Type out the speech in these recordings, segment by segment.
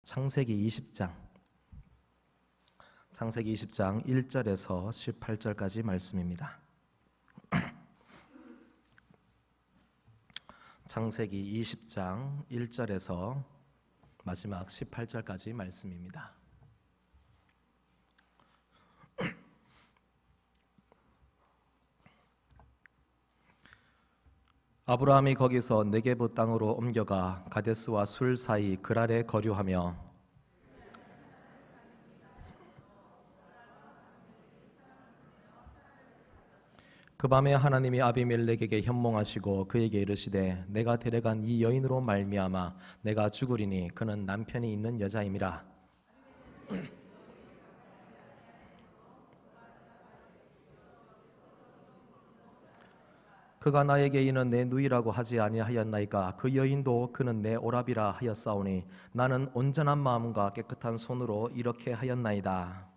창세기 20장 1절에서 18절까지 말씀입니다. 창세기 20장 1절에서 마지막 18절까지 말씀입니다. 아브라함이 거기서 네게브 땅으로 옮겨가 가데스와 술 사이 그랄에 거류하며 그 밤에 하나님이 아비멜렉에게 현몽하시고 그에게 이르시되 내가 데려간 이 여인으로 말미암아 내가 죽으리니 그는 남편이 있는 여자임이라. 그가 나에게 이는 내 누이라고 하지 아니하였나이까. 그 여인도 그는 내 오라비라 하였사오니 나는 온전한 마음과 깨끗한 손으로 이렇게 하였나이다.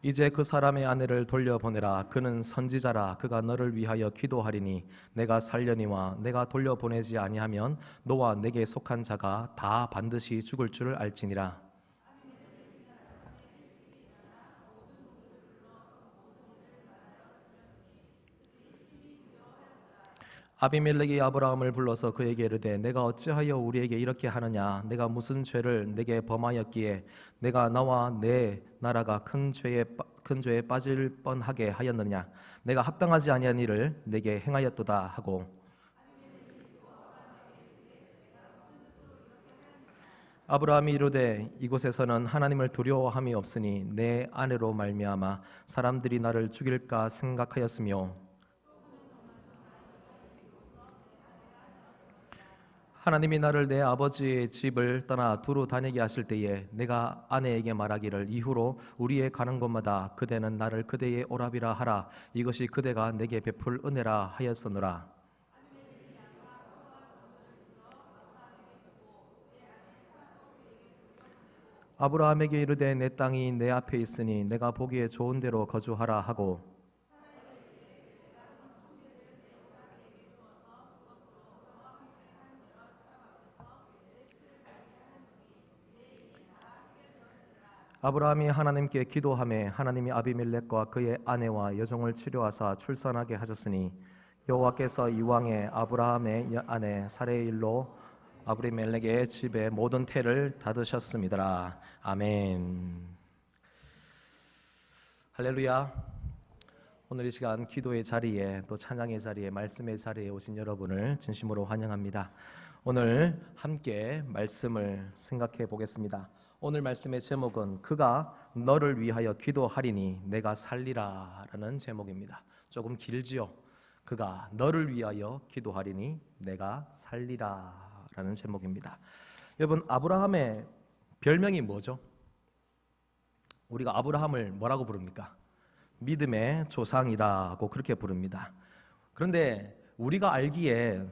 이제 그 사람의 아내를 돌려보내라. 그는 선지자라. 그가 너를 위하여 기도하리니 내가 살려니와 내가 돌려보내지 아니하면 너와 내게 속한 자가 다 반드시 죽을 줄을 알지니라. 아비멜렉이 아브라함을 불러서 그에게 이르되 내가 어찌하여 우리에게 이렇게 하느냐. 내가 무슨 죄를 내게 범하였기에 내가 나와 내 나라가 큰 죄에 빠질 뻔하게 하였느냐. 내가 합당하지 아니한 일을 내게 행하였도다 하고 아브라함이 이르되 이곳에서는 하나님을 두려워함이 없으니 내 아내로 말미암아 사람들이 나를 죽일까 생각하였으며 하나님이 나를 내 아버지의 집을 떠나 두루 다니게 하실 때에 내가 아내에게 말하기를 이후로 우리의 가는 곳마다 그대는 나를 그대의 오라비라 하라. 이것이 그대가 내게 베풀 은혜라 하였으노라. 아브라함에게 이르되 내 땅이 내 앞에 있으니 내가 보기에 좋은 데로 거주하라 하고 아브라함이 하나님께 기도하매 하나님이 아비멜렉과 그의 아내와 여종을 치료하사 출산하게 하셨으니 여호와께서 이왕에 아브라함의 아내 사레의 일로 아비멜렉의 집에 모든 태를 닫으셨습니다. 아멘. 할렐루야. 오늘 이 시간 기도의 자리에 또 찬양의 자리에 말씀의 자리에 오신 여러분을 진심으로 환영합니다. 오늘 함께 말씀을 생각해 보겠습니다. 오늘 말씀의 제목은 그가 너를 위하여 기도하리니 내가 살리라 라는 제목입니다. 조금 길지요. 그가 너를 위하여 기도하리니 내가 살리라 라는 제목입니다. 여러분, 아브라함의 별명이 뭐죠? 우리가 아브라함을 뭐라고 부릅니까? 믿음의 조상이라고 그렇게 부릅니다. 그런데 우리가 알기에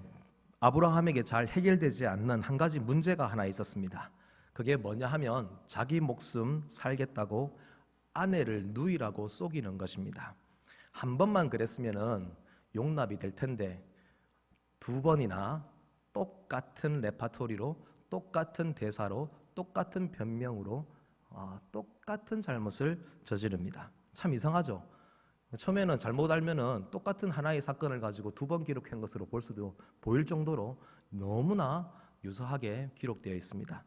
아브라함에게 잘 해결되지 않는 한 가지 문제가 하나 있었습니다. 그게 뭐냐 하면 자기 목숨 살겠다고 아내를 누이라고 속이는 것입니다. 한 번만 그랬으면 용납이 될 텐데 두 번이나 똑같은 레파토리로 똑같은 대사로 똑같은 변명으로 똑같은 잘못을 저지릅니다. 참 이상하죠. 처음에는 잘못 알면은 똑같은 하나의 사건을 가지고 두 번 기록한 것으로 볼 수도 보일 정도로 너무나 유사하게 기록되어 있습니다.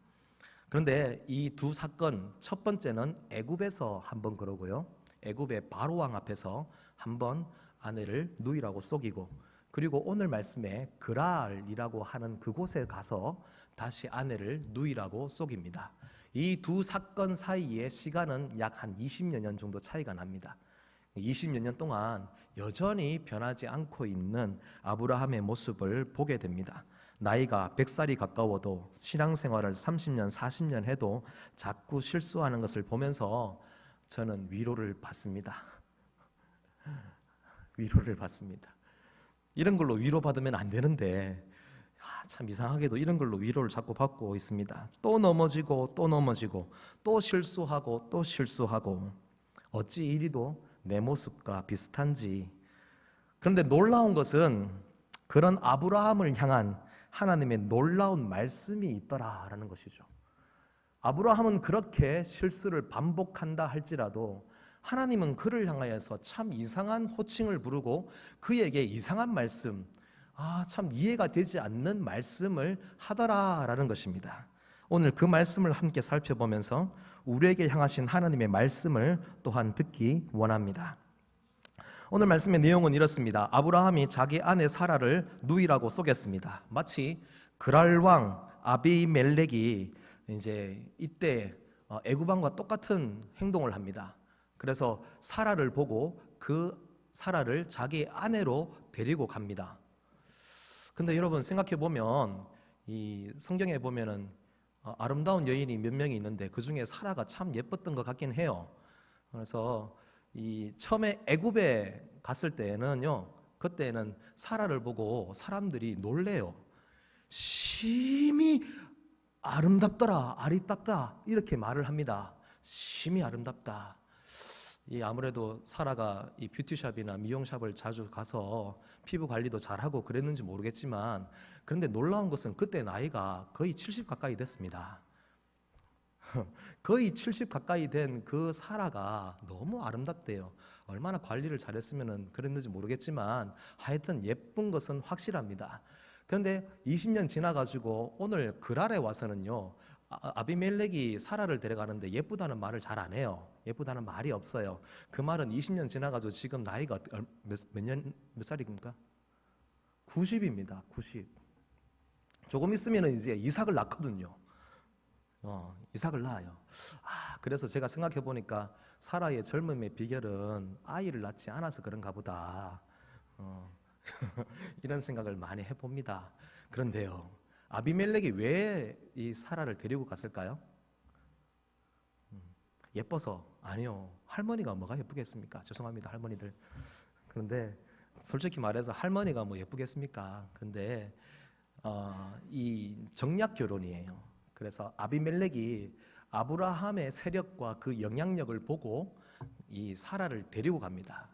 그런데 이 두 사건, 첫 번째는 애굽에서 한 번 그러고요, 애굽의 바로왕 앞에서 한 번 아내를 누이라고 속이고, 그리고 오늘 말씀에 그랄이라고 하는 그곳에 가서 다시 아내를 누이라고 속입니다. 이 두 사건 사이의 시간은 약 한 20여 년 정도 차이가 납니다. 20여 년 동안 여전히 변하지 않고 있는 아브라함의 모습을 보게 됩니다. 나이가 100살이 가까워도 신앙생활을 30년, 40년 해도 자꾸 실수하는 것을 보면서 저는 위로를 받습니다. 위로를 받습니다. 이런 걸로 위로받으면 안 되는데 참 이상하게도 이런 걸로 위로를 자꾸 받고 있습니다. 또 넘어지고 또 넘어지고 또 실수하고 또 실수하고 어찌 이리도 내 모습과 비슷한지. 그런데 놀라운 것은 그런 아브라함을 향한 하나님의 놀라운 말씀이 있더라라는 것이죠. 아브라함은 그렇게 실수를 반복한다 할지라도 하나님은 그를 향하여서 참 이상한 호칭을 부르고 그에게 이상한 말씀, 참 이해가 되지 않는 말씀을 하더라라는 것입니다. 오늘 그 말씀을 함께 살펴보면서 우리에게 향하신 하나님의 말씀을 또한 듣기 원합니다. 오늘 말씀의 내용은 이렇습니다. 아브라함이 자기 아내 사라를 누이라고 속였습니다. 마치 그랄 왕 아비멜렉이 이제 이때 애굽 왕과 똑같은 행동을 합니다. 그래서 사라를 보고 그 사라를 자기 아내로 데리고 갑니다. 근데 여러분 생각해 보면 이 성경에 보면은 아름다운 여인이 몇 명이 있는데 그 중에 사라가 참 예뻤던 것 같긴 해요. 그래서 이 처음에 애굽에 갔을 때는요, 그때는 사라를 보고 사람들이 놀래요. 심히 아름답더라, 아리답다 이렇게 말을 합니다. 심히 아름답다. 아무래도 사라가 이 뷰티샵이나 미용샵을 자주 가서 피부 관리도 잘하고 그랬는지 모르겠지만, 그런데 놀라운 것은 그때 나이가 거의 70 가까이 됐습니다. 거의 70 가까이 된 그 사라가 너무 아름답대요. 얼마나 관리를 잘했으면 그랬는지 모르겠지만 하여튼 예쁜 것은 확실합니다. 그런데 20년 지나가지고 오늘 그랄에 와서는요, 아비멜렉이 사라를 데려가는데 예쁘다는 말을 잘 안 해요. 예쁘다는 말이 없어요. 그 말은 20년 지나가지고 지금 나이가 몇 살입니까? 90입니다. 90. 조금 있으면 이제 이삭을 낳거든요. 이삭을 낳아요. 그래서 제가 생각해 보니까 사라의 젊음의 비결은 아이를 낳지 않아서 그런가 보다. 이런 생각을 많이 해봅니다. 그런데요, 아비멜렉이 왜 이 사라를 데리고 갔을까요? 예뻐서? 아니요. 할머니가 뭐가 예쁘겠습니까? 죄송합니다, 할머니들. 그런데 솔직히 말해서 할머니가 뭐 예쁘겠습니까? 그런데 이 정략 결혼이에요. 그래서 아비멜렉이 아브라함의 세력과 그 영향력을 보고 이 사라를 데리고 갑니다.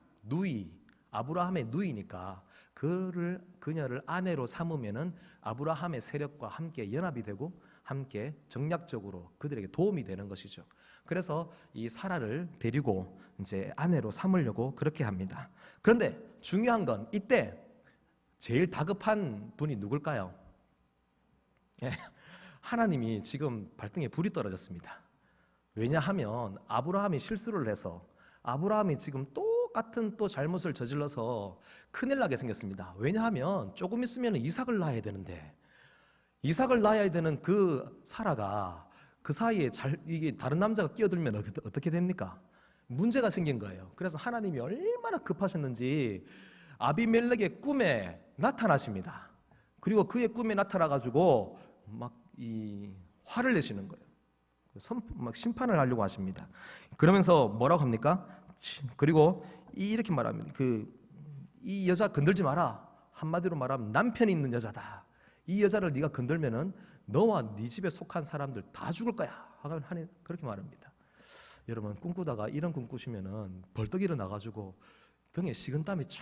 아브라함의 누이니까 그녀를 아내로 삼으면은 아브라함의 세력과 함께 연합이 되고 함께 정략적으로 그들에게 도움이 되는 것이죠. 그래서 이 사라를 데리고 이제 아내로 삼으려고 그렇게 합니다. 그런데 중요한 건 이때 제일 다급한 분이 누굴까요? 하나님이 지금 발등에 불이 떨어졌습니다. 왜냐하면 아브라함이 실수를 해서 아브라함이 지금 똑같은 또 잘못을 저질러서 큰일 나게 생겼습니다. 왜냐하면 조금 있으면 이삭을 낳아야 되는데 이삭을 낳아야 되는 그 사라가 그 사이에 이게 다른 남자가 끼어들면 어떻게 됩니까? 문제가 생긴 거예요. 그래서 하나님이 얼마나 급하셨는지 아비멜렉의 꿈에 나타나십니다. 그리고 그의 꿈에 나타나가지고 막 이 화를 내시는 거예요. 막 심판을 하려고 하십니다. 그러면서 뭐라고 합니까? 그리고 이렇게 말합니다. 이 여자 건들지 마라. 한마디로 말하면 남편이 있는 여자다. 이 여자를 네가 건들면은 너와 네 집에 속한 사람들 다 죽을 거야. 그렇게 말합니다. 여러분 꿈꾸다가 이런 꿈 꾸시면은 벌떡 일어나가지고 등에 식은땀이 쫙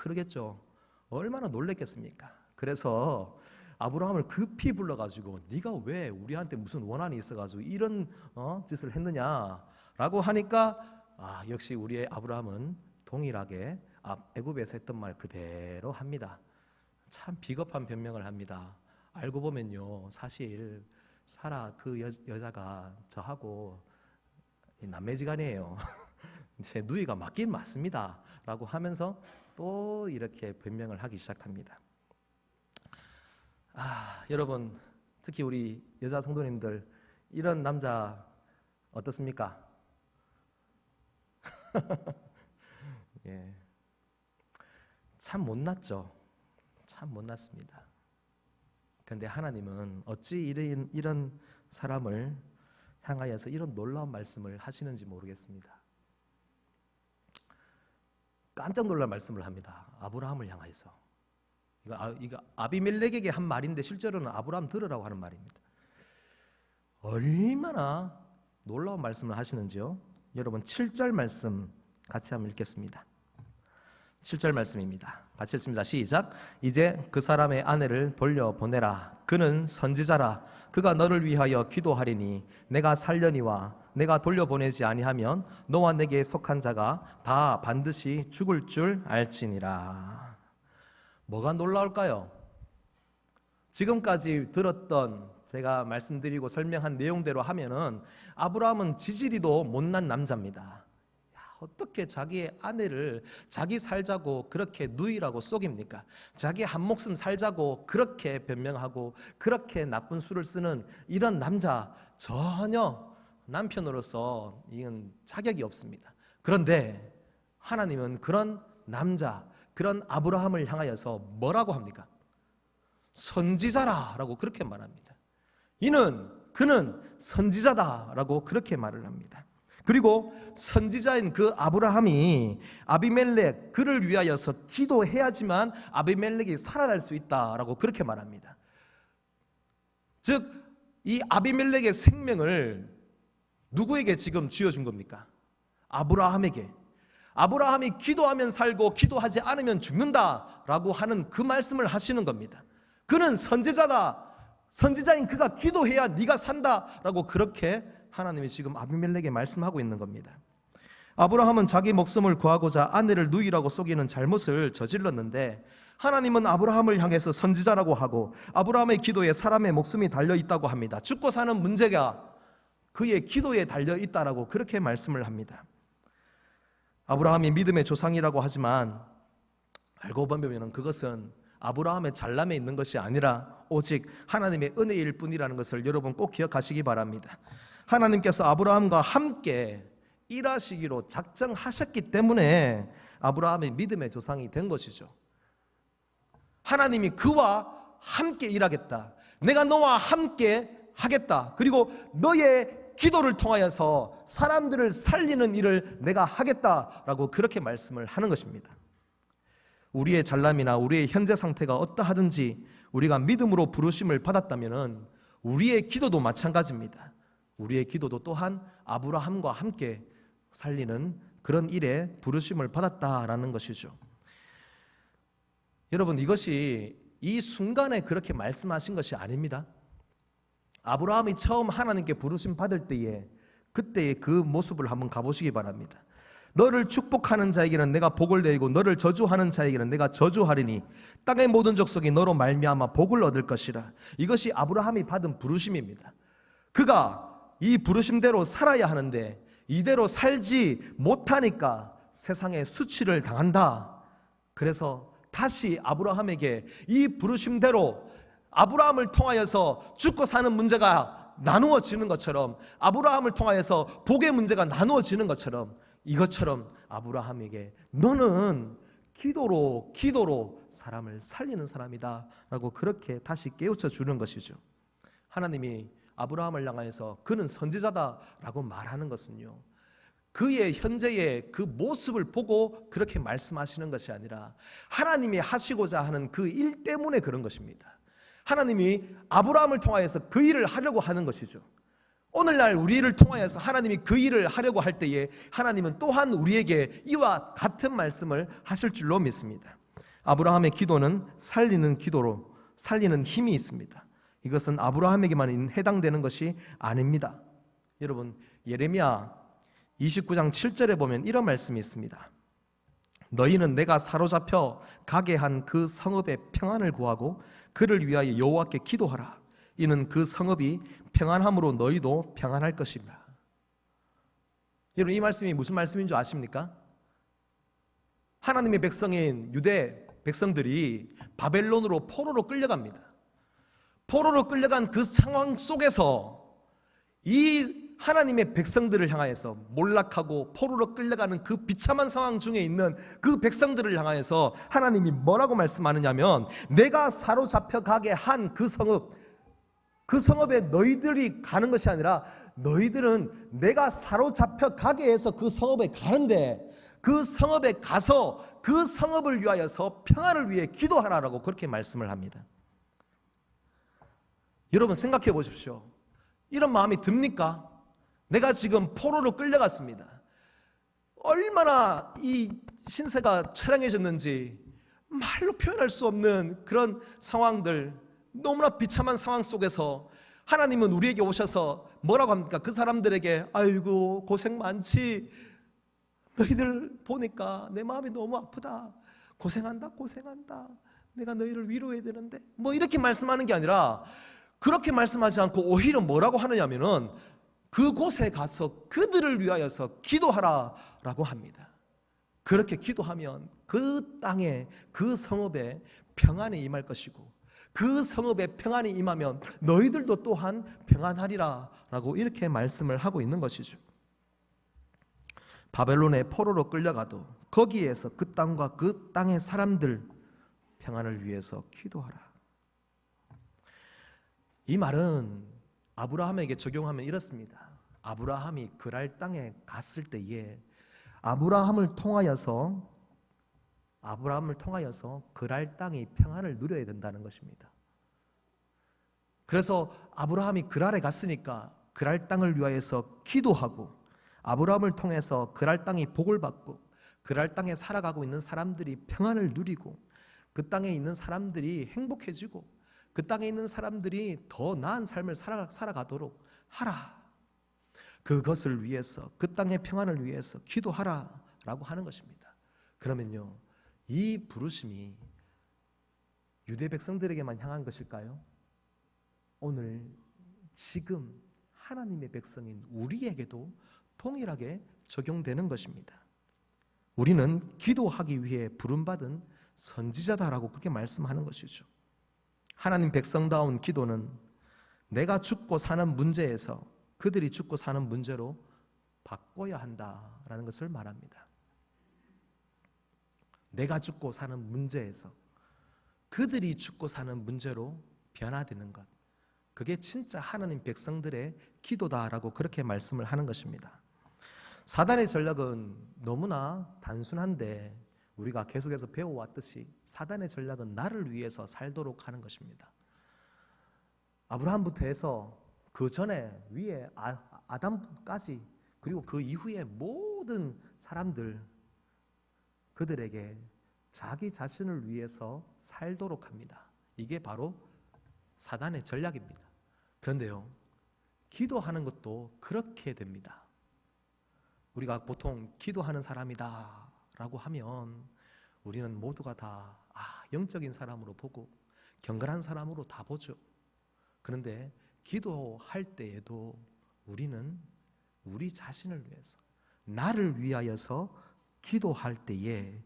흐르겠죠. 얼마나 놀랬겠습니까? 그래서 아브라함을 급히 불러가지고 네가 왜 우리한테 무슨 원한이 있어가지고 이런 짓을 했느냐라고 하니까 역시 우리의 아브라함은 동일하게 애굽에서 했던 말 그대로 합니다. 참 비겁한 변명을 합니다. 알고 보면요, 사실 사라 그 여자가 저하고 남매지간이에요. 제 누이가 맞긴 맞습니다 라고 하면서 또 이렇게 변명을 하기 시작합니다. 여러분, 특히 우리 여자 성도님들 이런 남자 어떻습니까? 예, 참 못났죠. 참 못났습니다. 그런데 하나님은 어찌 이런 사람을 향하여서 이런 놀라운 말씀을 하시는지 모르겠습니다. 깜짝 놀랄 말씀을 합니다. 아브라함을 향하여서. 이거 아비멜렉에게 한 말인데 실제로는 아브라함 들으라고 하는 말입니다. 얼마나 놀라운 말씀을 하시는지요. 여러분 7절 말씀 같이 한번 읽겠습니다. 7절 말씀입니다. 같이 읽습니다. 시작. 이제 그 사람의 아내를 돌려보내라. 그는 선지자라. 그가 너를 위하여 기도하리니 내가 살려니와 내가 돌려보내지 아니하면 너와 내게 속한 자가 다 반드시 죽을 줄 알지니라. 뭐가 놀라울까요? 지금까지 들었던 제가 말씀드리고 설명한 내용대로 하면은 아브라함은 지지리도 못난 남자입니다. 어떻게 자기의 아내를 자기 살자고 그렇게 누이라고 속입니까? 자기 한 목숨 살자고 그렇게 변명하고 그렇게 나쁜 수를 쓰는 이런 남자 전혀 남편으로서 이건 자격이 없습니다. 그런데 하나님은 그런 남자, 그런 아브라함을 향하여서 뭐라고 합니까? 선지자라라고 그렇게 말합니다. 그는 선지자다라고 그렇게 말을 합니다. 그리고 선지자인 그 아브라함이 아비멜렉 그를 위하여서 기도해야지만 아비멜렉이 살아날 수 있다라고 그렇게 말합니다. 즉 이 아비멜렉의 생명을 누구에게 지금 쥐어준 겁니까? 아브라함에게. 아브라함이 기도하면 살고 기도하지 않으면 죽는다라고 하는 그 말씀을 하시는 겁니다. 그는 선지자다. 선지자인 그가 기도해야 네가 산다라고 그렇게 하나님이 지금 아비멜렉에게 말씀하고 있는 겁니다. 아브라함은 자기 목숨을 구하고자 아내를 누이라고 속이는 잘못을 저질렀는데 하나님은 아브라함을 향해서 선지자라고 하고 아브라함의 기도에 사람의 목숨이 달려있다고 합니다. 죽고 사는 문제가 그의 기도에 달려있다라고 그렇게 말씀을 합니다. 아브라함이 믿음의 조상이라고 하지만 알고 보면 그것은 아브라함의 잘남에 있는 것이 아니라 오직 하나님의 은혜일 뿐이라는 것을 여러분 꼭 기억하시기 바랍니다. 하나님께서 아브라함과 함께 일하시기로 작정하셨기 때문에 아브라함의 믿음의 조상이 된 것이죠. 하나님이 그와 함께 일하겠다. 내가 너와 함께 하겠다. 그리고 너의 기도를 통하여서 사람들을 살리는 일을 내가 하겠다라고 그렇게 말씀을 하는 것입니다. 우리의 잘남이나 우리의 현재 상태가 어떠하든지 우리가 믿음으로 부르심을 받았다면 우리의 기도도 마찬가지입니다. 우리의 기도도 또한 아브라함과 함께 살리는 그런 일에 부르심을 받았다라는 것이죠. 여러분, 이것이 이 순간에 그렇게 말씀하신 것이 아닙니다. 아브라함이 처음 하나님께 부르심 받을 때에 그때의 그 모습을 한번 가보시기 바랍니다. 너를 축복하는 자에게는 내가 복을 내리고 너를 저주하는 자에게는 내가 저주하리니 땅의 모든 족속이 너로 말미암아 복을 얻을 것이라. 이것이 아브라함이 받은 부르심입니다. 그가 이 부르심대로 살아야 하는데 이대로 살지 못하니까 세상에 수치를 당한다. 그래서 다시 아브라함에게 이 부르심대로 아브라함을 통하여서 죽고 사는 문제가 나누어지는 것처럼 아브라함을 통하여서 복의 문제가 나누어지는 것처럼 이것처럼 아브라함에게 너는 기도로 사람을 살리는 사람이다 라고 그렇게 다시 깨우쳐 주는 것이죠. 하나님이 아브라함을 향하여서 그는 선지자다 라고 말하는 것은요, 그의 현재의 그 모습을 보고 그렇게 말씀하시는 것이 아니라 하나님이 하시고자 하는 그 일 때문에 그런 것입니다. 하나님이 아브라함을 통하여서 그 일을 하려고 하는 것이죠. 오늘날 우리를 통하여서 하나님이 그 일을 하려고 할 때에 하나님은 또한 우리에게 이와 같은 말씀을 하실 줄로 믿습니다. 아브라함의 기도는 살리는 기도로 살리는 힘이 있습니다. 이것은 아브라함에게만 해당되는 것이 아닙니다. 여러분, 예레미야 29장 7절에 보면 이런 말씀이 있습니다. 너희는 내가 사로잡혀 가게 한 그 성읍의 평안을 구하고 그를 위하여 여호와께 기도하라. 이는 그 성읍이 평안함으로 너희도 평안할 것입니다. 여러분, 이 말씀이 무슨 말씀인 줄 아십니까? 하나님의 백성인 유대 백성들이 바벨론으로 포로로 끌려갑니다. 포로로 끌려간 그 상황 속에서 이 하나님의 백성들을 향하여서 몰락하고 포로로 끌려가는 그 비참한 상황 중에 있는 그 백성들을 향하여서 하나님이 뭐라고 말씀하느냐면 내가 사로잡혀 가게 한 그 성읍, 그 성읍에 너희들이 가는 것이 아니라 너희들은 내가 사로잡혀 가게 해서 그 성읍에 가는데 그 성읍에 가서 그 성읍을 위하여서 평안을 위해 기도하라라고 그렇게 말씀을 합니다. 여러분, 생각해 보십시오. 이런 마음이 듭니까? 내가 지금 포로로 끌려갔습니다. 얼마나 이 신세가 처량해졌는지 말로 표현할 수 없는 그런 상황들, 너무나 비참한 상황 속에서 하나님은 우리에게 오셔서 뭐라고 합니까? 그 사람들에게 아이고 고생 많지, 너희들 보니까 내 마음이 너무 아프다, 고생한다 고생한다, 내가 너희를 위로해야 되는데, 뭐 이렇게 말씀하는 게 아니라 그렇게 말씀하지 않고 오히려 뭐라고 하느냐면은 그곳에 가서 그들을 위하여서 기도하라 라고 합니다. 그렇게 기도하면 그 땅에, 그 성읍에 평안이 임할 것이고, 그 성읍에 평안이 임하면 너희들도 또한 평안하리라 라고 이렇게 말씀을 하고 있는 것이죠. 바벨론의 포로로 끌려가도 거기에서 그 땅과 그 땅의 사람들 평안을 위해서 기도하라. 이 말은 아브라함에게 적용하면 이렇습니다. 아브라함이 그랄 땅에 갔을 때에 아브라함을 통하여서 그랄 땅이 평안을 누려야 된다는 것입니다. 그래서 아브라함이 그랄에 갔으니까 그랄 땅을 위하여서 기도하고, 아브라함을 통해서 그랄 땅이 복을 받고, 그랄 땅에 살아가고 있는 사람들이 평안을 누리고, 그 땅에 있는 사람들이 행복해지고, 그 땅에 있는 사람들이 더 나은 삶을 살아가도록 하라. 그것을 위해서, 그 땅의 평안을 위해서 기도하라 라고 하는 것입니다. 그러면요, 이 부르심이 유대 백성들에게만 향한 것일까요? 오늘 지금 하나님의 백성인 우리에게도 동일하게 적용되는 것입니다. 우리는 기도하기 위해 부름받은 선지자다라고 그렇게 말씀하는 것이죠. 하나님 백성다운 기도는 내가 죽고 사는 문제에서 그들이 죽고 사는 문제로 바꿔야 한다라는 것을 말합니다. 내가 죽고 사는 문제에서 그들이 죽고 사는 문제로 변화되는 것, 그게 진짜 하나님 백성들의 기도다라고 그렇게 말씀을 하는 것입니다. 사단의 전략은 너무나 단순한데, 우리가 계속해서 배워왔듯이 사단의 전략은 나를 위해서 살도록 하는 것입니다. 아브라함부터 해서 그 전에 위에 아담까지, 그리고 그 이후에 모든 사람들, 그들에게 자기 자신을 위해서 살도록 합니다. 이게 바로 사단의 전략입니다. 그런데요, 기도하는 것도 그렇게 됩니다. 우리가 보통 기도하는 사람이다 라고 하면 우리는 모두가 다 영적인 사람으로 보고 경건한 사람으로 다 보죠. 그런데 기도할 때에도 우리는 우리 자신을 위해서, 나를 위하여서 기도할 때에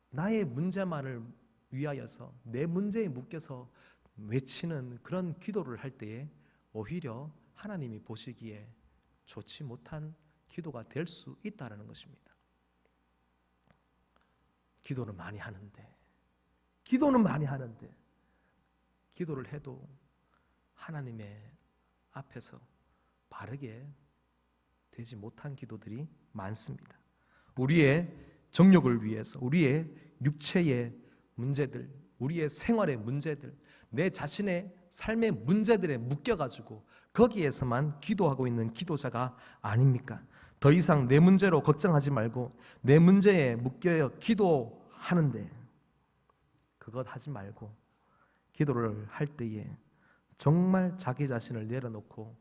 나의 문제만을 위하여서 내 문제에 묶여서 외치는 그런 기도를 할 때에 오히려 하나님이 보시기에 좋지 못한 기도가 될 수 있다는 것입니다. 기도는 많이 하는데 기도를 해도 하나님의 앞에서 바르게 되지 못한 기도들이 많습니다. 우리의 정욕을 위해서, 우리의 육체의 문제들, 우리의 생활의 문제들, 내 자신의 삶의 문제들에 묶여가지고 거기에서만 기도하고 있는 기도자가 아닙니까? 더 이상 내 문제로 걱정하지 말고 내 문제에 묶여 기도하는데, 그것 하지 말고 기도를 할 때에 정말 자기 자신을 내려놓고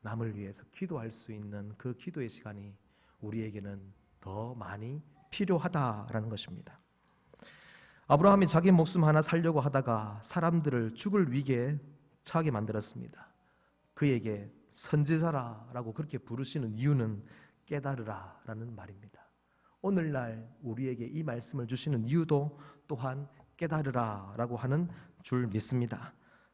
남을 위해서 기도할 수 있는 그 기도의 시간이 우리에게는 더 많이 필요하다라는 것입니다. 아브라함이 자기 목숨 하나 살려고 하다가 사람들을 죽을 위기에 처하게 만들었습니다. 그에게 선지자라고 그렇게 부르시는 이유는 깨달으라라는 말입니다. 오늘날 우리에게 이 말씀을 주시는 이유도 또한 깨달으라라고 하는 줄 믿습니다.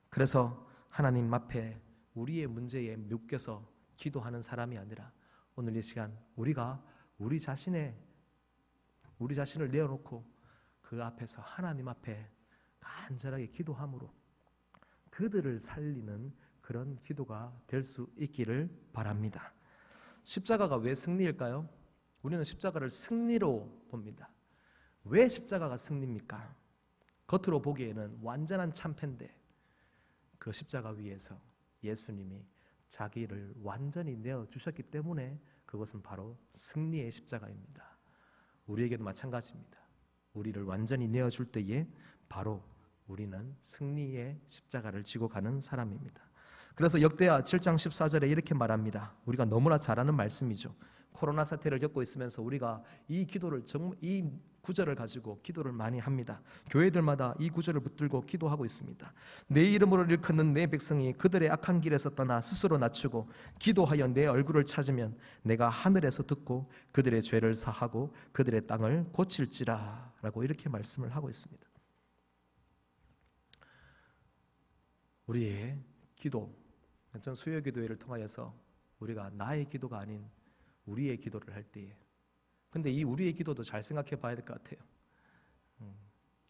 그래서 하나님 앞에 우리의 문제에 묶여서 기도하는 사람이 아니라 오늘 이 시간 우리가 우리 자신을 내어놓고 그 앞에서 하나님 앞에 간절하게 기도함으로 그들을 살리는 그런 기도가 될 수 있기를 바랍니다. 십자가가 왜 승리일까요? 우리는 십자가를 승리로 봅니다. 왜 십자가가 승리입니까? 겉으로 보기에는 완전한 참패인데 그 십자가 위에서 예수님이 자기를 완전히 내어주셨기 때문에 그것은 바로 승리의 십자가입니다. 우리에게도 마찬가지입니다. 우리를 완전히 내어줄 때에 바로 우리는 승리의 십자가를 지고 가는 사람입니다. 그래서 역대하 7장 14절에 이렇게 말합니다. 우리가 너무나 잘 아는 말씀이죠. 코로나 사태를 겪고 있으면서 우리가 이 구절을 가지고 기도를 많이 합니다. 교회들마다 이 구절을 붙들고 기도하고 있습니다. 내 이름으로 일컫는 내 백성이 그들의 악한 길에서 떠나 스스로 낮추고 기도하여 내 얼굴을 찾으면 내가 하늘에서 듣고 그들의 죄를 사하고 그들의 땅을 고칠지라 라고 이렇게 말씀을 하고 있습니다. 우리의 기도, 전 수요기도회를 통하여서 우리가 나의 기도가 아닌 우리의 기도를 할 때에, 근데 이 우리의 기도도 잘 생각해 봐야 될 것 같아요.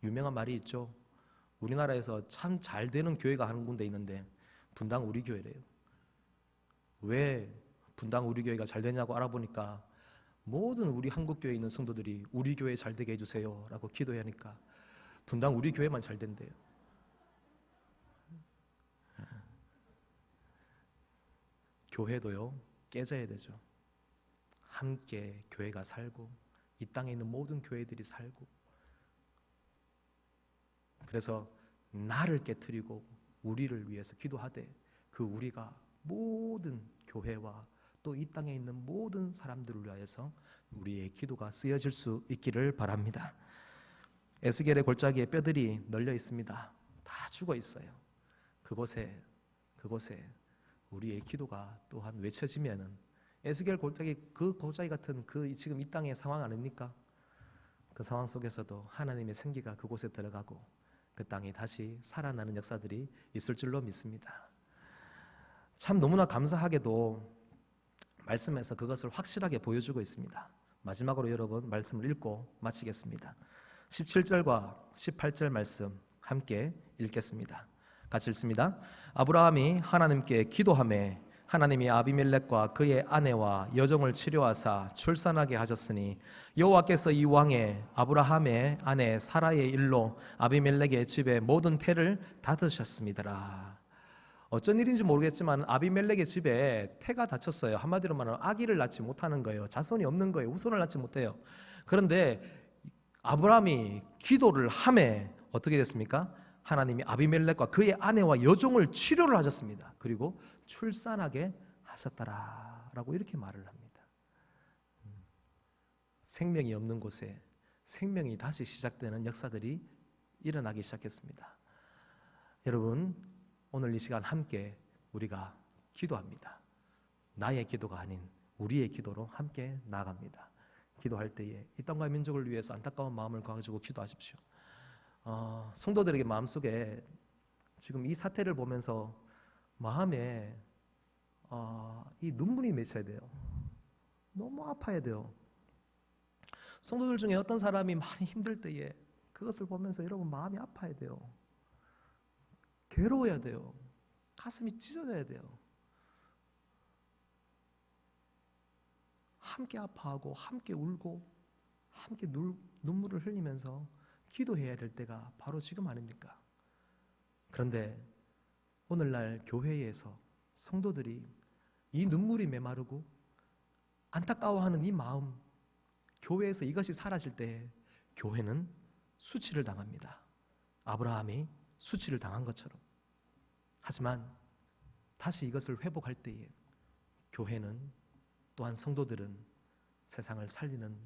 유명한 말이 있죠. 우리나라에서 참 잘 되는 교회가 한 군데 있는데 분당 우리 교회래요. 왜 분당 우리 교회가 잘 되냐고 알아보니까 모든 우리 한국 교회에 있는 성도들이 우리 교회 잘 되게 해주세요 라고 기도하니까 분당 우리 교회만 잘 된대요. 교회도요 깨져야 되죠. 함께 교회가 살고 이 땅에 있는 모든 교회들이 살고, 그래서 나를 깨트리고 우리를 위해서 기도하되 그 우리가 모든 교회와 또 이 땅에 있는 모든 사람들을 위하여서 우리의 기도가 쓰여질 수 있기를 바랍니다. 에스겔의 골짜기에 뼈들이 널려 있습니다. 다 죽어 있어요. 그곳에 우리의 기도가 또한 외쳐지면은 에스겔 골짜기, 그 골짜기 같은 그 지금 이 땅의 상황 아닙니까? 그 상황 속에서도 하나님의 생기가 그곳에 들어가고 그 땅이 다시 살아나는 역사들이 있을 줄로 믿습니다. 참 너무나 감사하게도 말씀에서 그것을 확실하게 보여주고 있습니다. 마지막으로 여러분 말씀을 읽고 마치겠습니다. 17절과 18절 말씀 함께 읽겠습니다. 같이 읽습니다. 아브라함이 하나님께 기도하매 하나님이 아비멜렉과 그의 아내와 여종을 치료하사 출산하게 하셨으니 여호와께서 이 왕의 아브라함의 아내 사라의 일로 아비멜렉의 집에 모든 태를 닫으셨습니다. 어쩐 일인지 모르겠지만 아비멜렉의 집에 태가 닫혔어요. 한마디로 말하면 아기를 낳지 못하는 거예요. 자손이 없는 거예요. 후손을 낳지 못해요. 그런데 아브라함이 기도를 하매 어떻게 됐습니까? 하나님이 아비멜렉과 그의 아내와 여종을 치료를 하셨습니다. 그리고 출산하게 하셨더라라고 이렇게 말을 합니다. 생명이 없는 곳에 생명이 다시 시작되는 역사들이 일어나기 시작했습니다. 여러분, 오늘 이 시간 함께 우리가 기도합니다. 나의 기도가 아닌 우리의 기도로 함께 나아갑니다. 기도할 때에 이 땅과 민족을 위해서 안타까운 마음을 가지고 기도하십시오. 성도들에게 마음속에 지금 이 사태를 보면서 마음에 이 눈물이 맺혀야 돼요. 너무 아파야 돼요. 성도들 중에 어떤 사람이 많이 힘들 때에 그것을 보면서 여러분 마음이 아파야 돼요. 괴로워야 돼요. 가슴이 찢어져야 돼요. 함께 아파하고 함께 울고 함께 눈물을 흘리면서 기도해야 될 때가 바로 지금 아닙니까? 그런데 오늘날 교회에서 성도들이 이 눈물이 메마르고 안타까워하는 이 마음, 교회에서 이것이 사라질 때 교회는 수치를 당합니다. 아브라함이 수치를 당한 것처럼. 하지만 다시 이것을 회복할 때에 교회는 또한 성도들은 세상을 살리는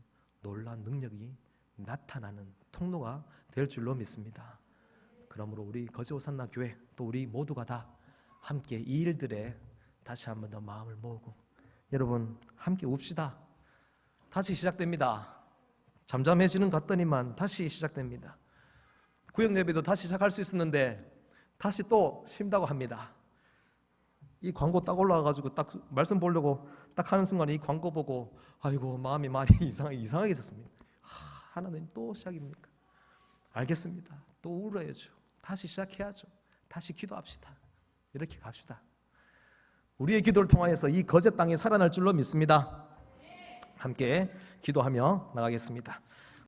놀라운 능력이 나타나는 통로가 될 줄로 믿습니다. 그러므로 우리 거제 호산나 교회 또 우리 모두가 다 함께 이 일들에 다시 한번 더 마음을 모으고 여러분 함께 웁시다. 다시 시작됩니다. 잠잠해지는 것 같더니만 다시 시작됩니다. 구역 예배도 다시 시작할 수 있었는데 다시 또 쉰다고 합니다. 이 광고 딱 올라와가지고 딱 말씀 보려고 딱 하는 순간에 이 광고 보고 아이고 마음이 많이 이상하게 하나님 또 시작입니까? 알겠습니다. 또 울어야죠. 다시 시작해야죠. 다시 기도합시다. 이렇게 갑시다. 우리의 기도를 통하여서 이 거제 땅이 살아날 줄로 믿습니다. 함께 기도하며 나가겠습니다.